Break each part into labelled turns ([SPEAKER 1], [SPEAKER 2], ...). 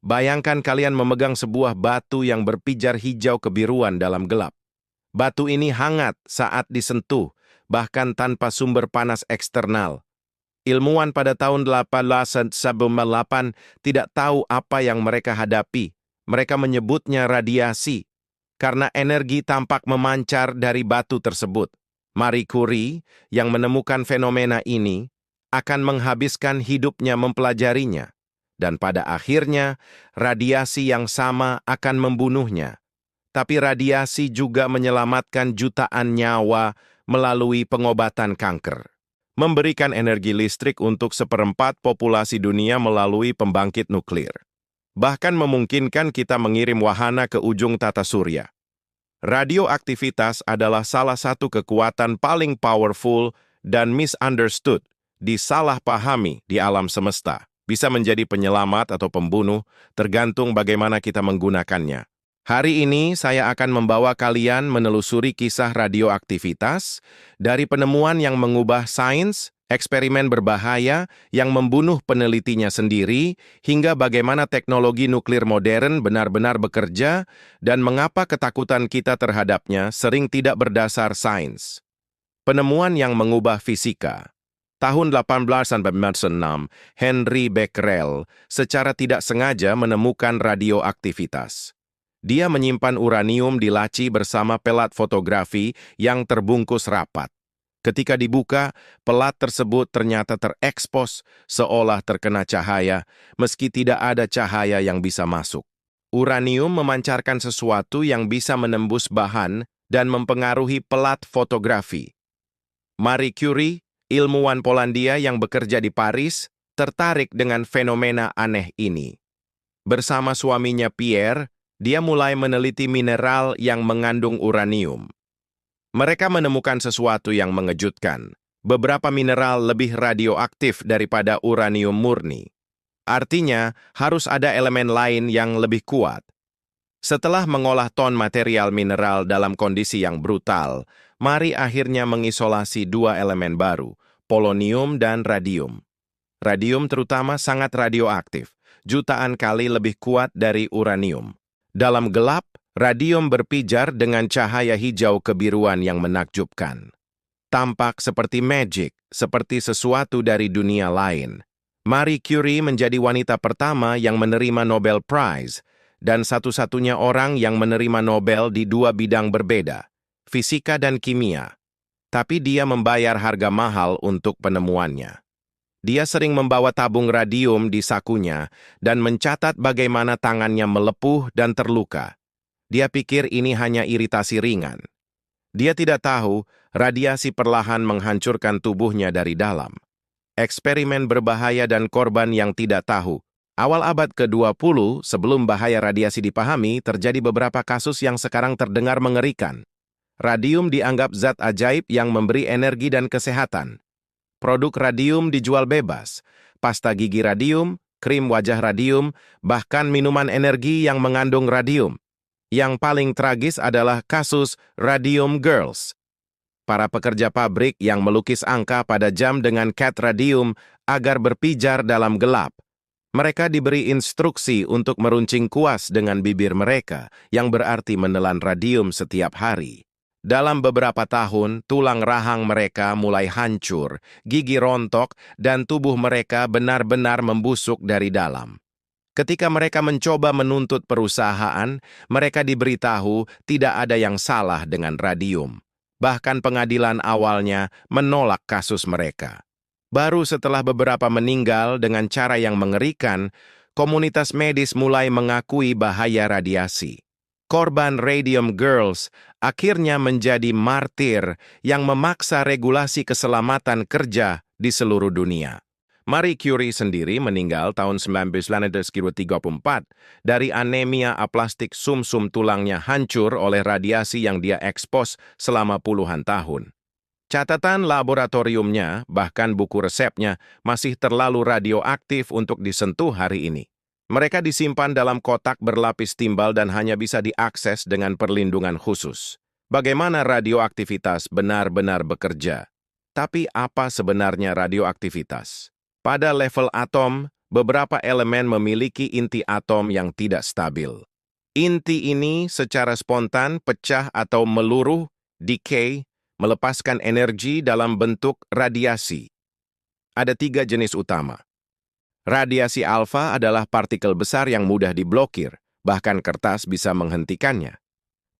[SPEAKER 1] Bayangkan kalian memegang sebuah batu yang berpijar hijau kebiruan dalam gelap. Batu ini hangat saat disentuh, bahkan tanpa sumber panas eksternal. Ilmuwan pada tahun 1898 tidak tahu apa yang mereka hadapi. Mereka menyebutnya radiasi, karena energi tampak memancar dari batu tersebut. Marie Curie, yang menemukan fenomena ini, akan menghabiskan hidupnya mempelajarinya. Dan pada akhirnya, radiasi yang sama akan membunuhnya. Tapi radiasi juga menyelamatkan jutaan nyawa melalui pengobatan kanker. Memberikan energi listrik untuk seperempat populasi dunia melalui pembangkit nuklir. Bahkan memungkinkan kita mengirim wahana ke ujung tata surya. Radioaktivitas adalah salah satu kekuatan paling powerful dan misunderstood, disalahpahami di alam semesta. Bisa menjadi penyelamat atau pembunuh, tergantung bagaimana kita menggunakannya. Hari ini saya akan membawa kalian menelusuri kisah radioaktivitas dari penemuan yang mengubah sains, eksperimen berbahaya yang membunuh penelitinya sendiri, hingga bagaimana teknologi nuklir modern benar-benar bekerja dan mengapa ketakutan kita terhadapnya sering tidak berdasar sains. Penemuan yang mengubah fisika. Tahun 1896, Henry Becquerel secara tidak sengaja menemukan radioaktivitas. Dia menyimpan uranium di laci bersama pelat fotografi yang terbungkus rapat. Ketika dibuka, pelat tersebut ternyata terekspos seolah terkena cahaya, meski tidak ada cahaya yang bisa masuk. Uranium memancarkan sesuatu yang bisa menembus bahan dan mempengaruhi pelat fotografi. Marie Curie, ilmuwan Polandia yang bekerja di Paris, tertarik dengan fenomena aneh ini. Bersama suaminya Pierre, dia mulai meneliti mineral yang mengandung uranium. Mereka menemukan sesuatu yang mengejutkan. Beberapa mineral lebih radioaktif daripada uranium murni. Artinya, harus ada elemen lain yang lebih kuat. Setelah mengolah ton material mineral dalam kondisi yang brutal, Marie akhirnya mengisolasi dua elemen baru, polonium dan radium. Radium terutama sangat radioaktif, jutaan kali lebih kuat dari uranium. Dalam gelap, radium berpijar dengan cahaya hijau kebiruan yang menakjubkan. Tampak seperti magic, seperti sesuatu dari dunia lain. Marie Curie menjadi wanita pertama yang menerima Nobel Prize, dan satu-satunya orang yang menerima Nobel di dua bidang berbeda, fisika dan kimia. Tapi dia membayar harga mahal untuk penemuannya. Dia sering membawa tabung radium di sakunya dan mencatat bagaimana tangannya melepuh dan terluka. Dia pikir ini hanya iritasi ringan. Dia tidak tahu radiasi perlahan menghancurkan tubuhnya dari dalam. Eksperimen berbahaya dan korban yang tidak tahu. Awal abad ke-20, sebelum bahaya radiasi dipahami, terjadi beberapa kasus yang sekarang terdengar mengerikan. Radium dianggap zat ajaib yang memberi energi dan kesehatan. Produk radium dijual bebas, pasta gigi radium, krim wajah radium, bahkan minuman energi yang mengandung radium. Yang paling tragis adalah kasus Radium Girls. Para pekerja pabrik yang melukis angka pada jam dengan cat radium agar berpijar dalam gelap. Mereka diberi instruksi untuk meruncing kuas dengan bibir mereka, yang berarti menelan radium setiap hari. Dalam beberapa tahun, tulang rahang mereka mulai hancur, gigi rontok, dan tubuh mereka benar-benar membusuk dari dalam. Ketika mereka mencoba menuntut perusahaan, mereka diberitahu tidak ada yang salah dengan radium. Bahkan pengadilan awalnya menolak kasus mereka. Baru setelah beberapa meninggal dengan cara yang mengerikan, komunitas medis mulai mengakui bahaya radiasi. Korban Radium Girls akhirnya menjadi martir yang memaksa regulasi keselamatan kerja di seluruh dunia. Marie Curie sendiri meninggal tahun 1934 dari anemia aplastik sumsum tulangnya hancur oleh radiasi yang dia ekspos selama puluhan tahun. Catatan laboratoriumnya, bahkan buku resepnya, masih terlalu radioaktif untuk disentuh hari ini. Mereka disimpan dalam kotak berlapis timbal dan hanya bisa diakses dengan perlindungan khusus. Bagaimana radioaktivitas benar-benar bekerja? Tapi apa sebenarnya radioaktivitas? Pada level atom, beberapa elemen memiliki inti atom yang tidak stabil. Inti ini secara spontan pecah atau meluruh, decay, melepaskan energi dalam bentuk radiasi. Ada 3 jenis utama. Radiasi alfa adalah partikel besar yang mudah diblokir, bahkan kertas bisa menghentikannya.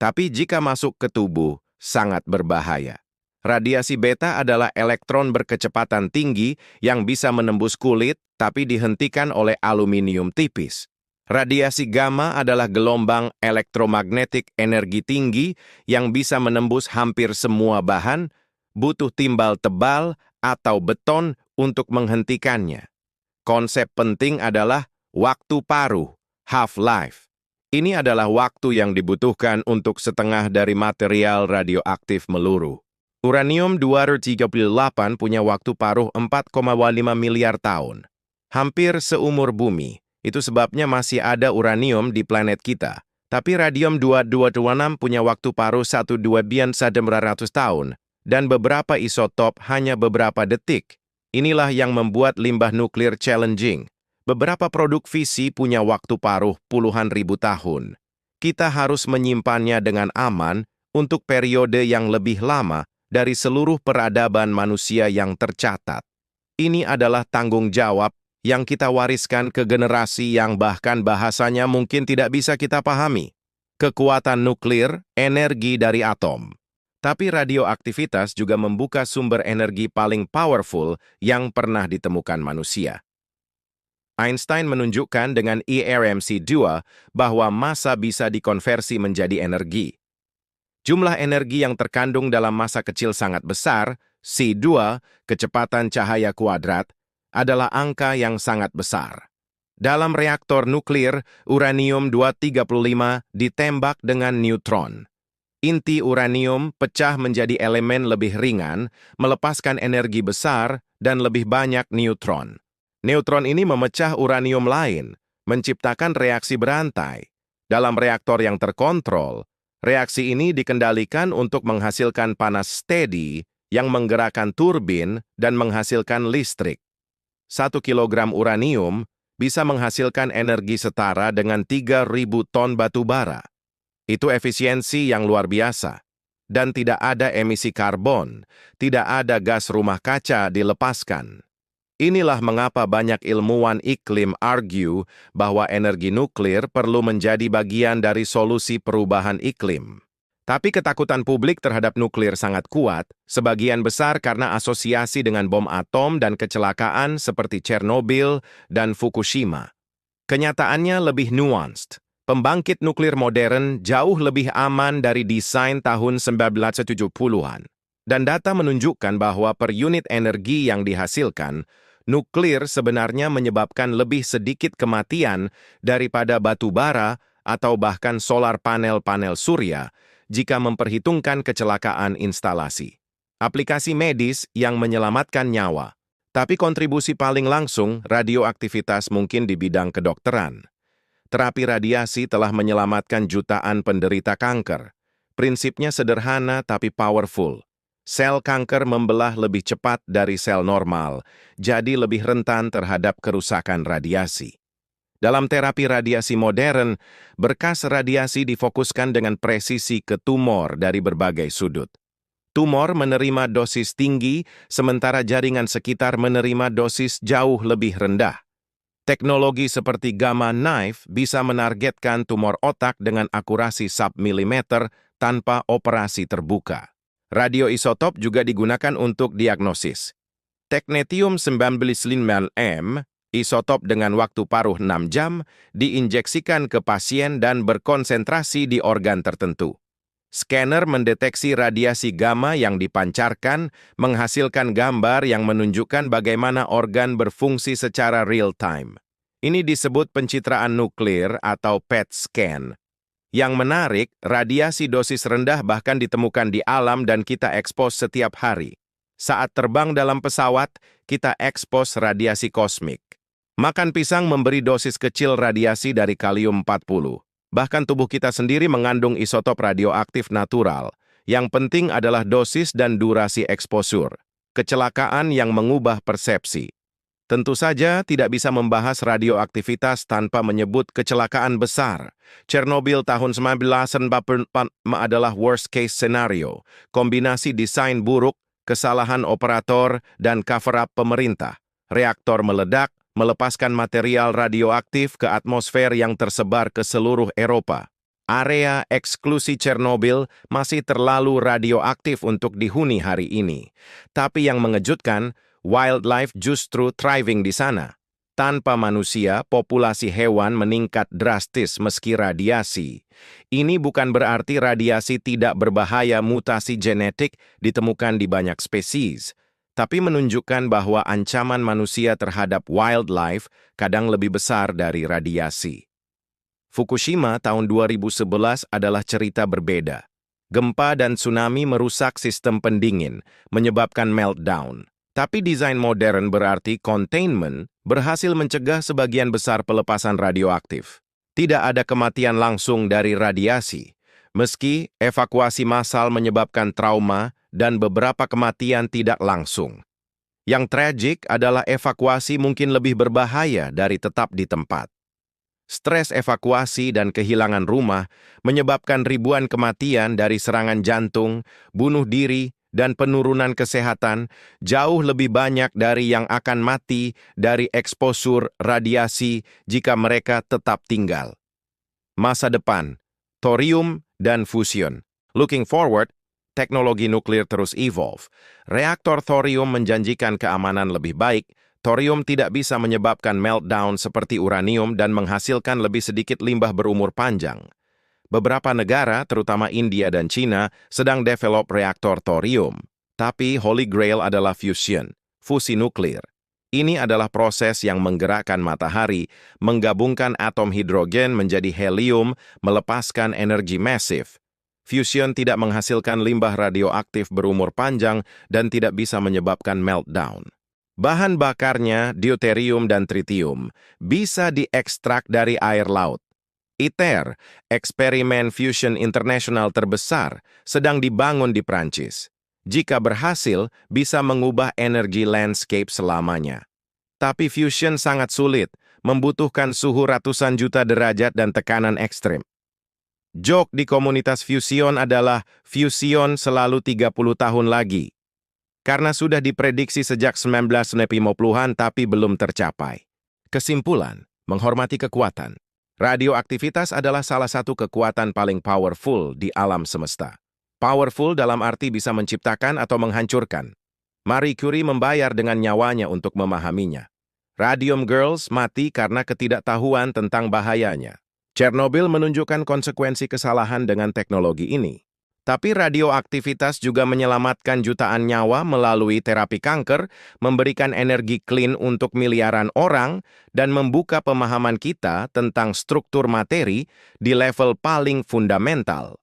[SPEAKER 1] Tapi jika masuk ke tubuh, sangat berbahaya. Radiasi beta adalah elektron berkecepatan tinggi yang bisa menembus kulit, tapi dihentikan oleh aluminium tipis. Radiasi gamma adalah gelombang elektromagnetik energi tinggi yang bisa menembus hampir semua bahan, butuh timbal tebal atau beton untuk menghentikannya. Konsep penting adalah waktu paruh, half-life. Ini adalah waktu yang dibutuhkan untuk setengah dari material radioaktif meluruh. Uranium-238 punya waktu paruh 4,5 miliar tahun. Hampir seumur bumi. Itu sebabnya masih ada uranium di planet kita. Tapi radium-226 punya waktu paruh 1,2 tahun. Dan beberapa isotop hanya beberapa detik. Inilah yang membuat limbah nuklir challenging. Beberapa produk fisi punya waktu paruh puluhan ribu tahun. Kita harus menyimpannya dengan aman untuk periode yang lebih lama dari seluruh peradaban manusia yang tercatat. Ini adalah tanggung jawab yang kita wariskan ke generasi yang bahkan bahasanya mungkin tidak bisa kita pahami. Kekuatan nuklir, energi dari atom. Tapi radioaktivitas juga membuka sumber energi paling powerful yang pernah ditemukan manusia. Einstein menunjukkan dengan ERMC2 bahwa massa bisa dikonversi menjadi energi. Jumlah energi yang terkandung dalam massa kecil sangat besar, C2, kecepatan cahaya kuadrat, adalah angka yang sangat besar. Dalam reaktor nuklir, uranium-235 ditembak dengan neutron. Inti uranium pecah menjadi elemen lebih ringan, melepaskan energi besar dan lebih banyak neutron. Neutron ini memecah uranium lain, menciptakan reaksi berantai. Dalam reaktor yang terkontrol, reaksi ini dikendalikan untuk menghasilkan panas steady yang menggerakkan turbin dan menghasilkan listrik. 1 kilogram uranium bisa menghasilkan energi setara dengan 3.000 ton batu bara. Itu efisiensi yang luar biasa. Dan tidak ada emisi karbon, tidak ada gas rumah kaca dilepaskan. Inilah mengapa banyak ilmuwan iklim argue bahwa energi nuklir perlu menjadi bagian dari solusi perubahan iklim. Tapi ketakutan publik terhadap nuklir sangat kuat, sebagian besar karena asosiasi dengan bom atom dan kecelakaan seperti Chernobyl dan Fukushima. Kenyataannya lebih nuanced. Pembangkit nuklir modern jauh lebih aman dari desain tahun 1970-an. Dan data menunjukkan bahwa per unit energi yang dihasilkan, nuklir sebenarnya menyebabkan lebih sedikit kematian daripada batu bara atau bahkan solar panel-panel surya jika memperhitungkan kecelakaan instalasi. Aplikasi medis yang menyelamatkan nyawa. Tapi kontribusi paling langsung radioaktivitas mungkin di bidang kedokteran. Terapi radiasi telah menyelamatkan jutaan penderita kanker. Prinsipnya sederhana tapi powerful. Sel kanker membelah lebih cepat dari sel normal, jadi lebih rentan terhadap kerusakan radiasi. Dalam terapi radiasi modern, berkas radiasi difokuskan dengan presisi ke tumor dari berbagai sudut. Tumor menerima dosis tinggi, sementara jaringan sekitar menerima dosis jauh lebih rendah. Teknologi seperti gamma knife bisa menargetkan tumor otak dengan akurasi sub-milimeter tanpa operasi terbuka. Radioisotop juga digunakan untuk diagnosis. Technetium-95M, isotop dengan waktu paruh 6 jam, diinjeksikan ke pasien dan berkonsentrasi di organ tertentu. Scanner mendeteksi radiasi gamma yang dipancarkan, menghasilkan gambar yang menunjukkan bagaimana organ berfungsi secara real-time. Ini disebut pencitraan nuklir atau PET scan. Yang menarik, radiasi dosis rendah bahkan ditemukan di alam dan kita ekspos setiap hari. Saat terbang dalam pesawat, kita ekspos radiasi kosmik. Makan pisang memberi dosis kecil radiasi dari kalium-40. Bahkan tubuh kita sendiri mengandung isotop radioaktif natural. Yang penting adalah dosis dan durasi eksposur. Kecelakaan yang mengubah persepsi. Tentu saja tidak bisa membahas radioaktivitas tanpa menyebut kecelakaan besar. Chernobyl tahun 1944 adalah worst case scenario, kombinasi desain buruk, kesalahan operator, dan cover-up pemerintah. Reaktor meledak, melepaskan material radioaktif ke atmosfer yang tersebar ke seluruh Eropa. Area eksklusi Chernobyl masih terlalu radioaktif untuk dihuni hari ini. Tapi yang mengejutkan, wildlife justru thriving di sana. Tanpa manusia, populasi hewan meningkat drastis meski radiasi. Ini bukan berarti radiasi tidak berbahaya. Mutasi genetik ditemukan di banyak spesies, tapi menunjukkan bahwa ancaman manusia terhadap wildlife kadang lebih besar dari radiasi. Fukushima tahun 2011 adalah cerita berbeda. Gempa dan tsunami merusak sistem pendingin, menyebabkan meltdown. Tapi desain modern berarti containment berhasil mencegah sebagian besar pelepasan radioaktif. Tidak ada kematian langsung dari radiasi, meski evakuasi massal menyebabkan trauma dan beberapa kematian tidak langsung. Yang tragik adalah evakuasi mungkin lebih berbahaya dari tetap di tempat. Stres evakuasi dan kehilangan rumah menyebabkan ribuan kematian dari serangan jantung, bunuh diri, dan penurunan kesehatan jauh lebih banyak dari yang akan mati dari eksposur radiasi jika mereka tetap tinggal. Masa depan, thorium dan fusion. Looking forward, teknologi nuklir terus evolve. Reaktor thorium menjanjikan keamanan lebih baik. Thorium tidak bisa menyebabkan meltdown seperti uranium dan menghasilkan lebih sedikit limbah berumur panjang. Beberapa negara, terutama India dan China, sedang develop reaktor thorium. Tapi Holy Grail adalah fusion, fusi nuklir. Ini adalah proses yang menggerakkan matahari, menggabungkan atom hidrogen menjadi helium, melepaskan energi masif. Fusion tidak menghasilkan limbah radioaktif berumur panjang dan tidak bisa menyebabkan meltdown. Bahan bakarnya, deuterium dan tritium, bisa diekstrak dari air laut. ITER, eksperimen fusion internasional terbesar, sedang dibangun di Prancis. Jika berhasil, bisa mengubah energi landscape selamanya. Tapi fusion sangat sulit, membutuhkan suhu ratusan juta derajat dan tekanan ekstrim. Joke di komunitas fusion adalah fusion selalu 30 tahun lagi. Karena sudah diprediksi sejak 1950-an tapi belum tercapai. Kesimpulan, menghormati kekuatan. Radioaktivitas adalah salah satu kekuatan paling powerful di alam semesta. Powerful dalam arti bisa menciptakan atau menghancurkan. Marie Curie membayar dengan nyawanya untuk memahaminya. Radium Girls mati karena ketidaktahuan tentang bahayanya. Chernobyl menunjukkan konsekuensi kesalahan dengan teknologi ini. Tapi radioaktivitas juga menyelamatkan jutaan nyawa melalui terapi kanker, memberikan energi clean untuk miliaran orang, dan membuka pemahaman kita tentang struktur materi di level paling fundamental.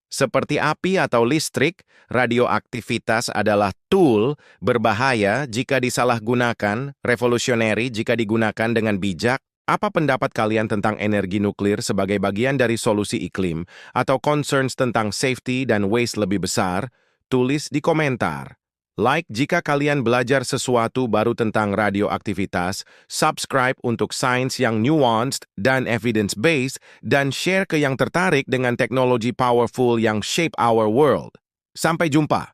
[SPEAKER 1] Seperti api atau listrik, radioaktivitas adalah tool berbahaya jika disalahgunakan, revolusionary jika digunakan dengan bijak. Apa pendapat kalian tentang energi nuklir sebagai bagian dari solusi iklim atau concerns tentang safety dan waste lebih besar? Tulis di komentar. Like jika kalian belajar sesuatu baru tentang radioaktivitas, subscribe untuk sains yang nuanced dan evidence-based, dan share ke yang tertarik dengan teknologi powerful yang shape our world. Sampai jumpa!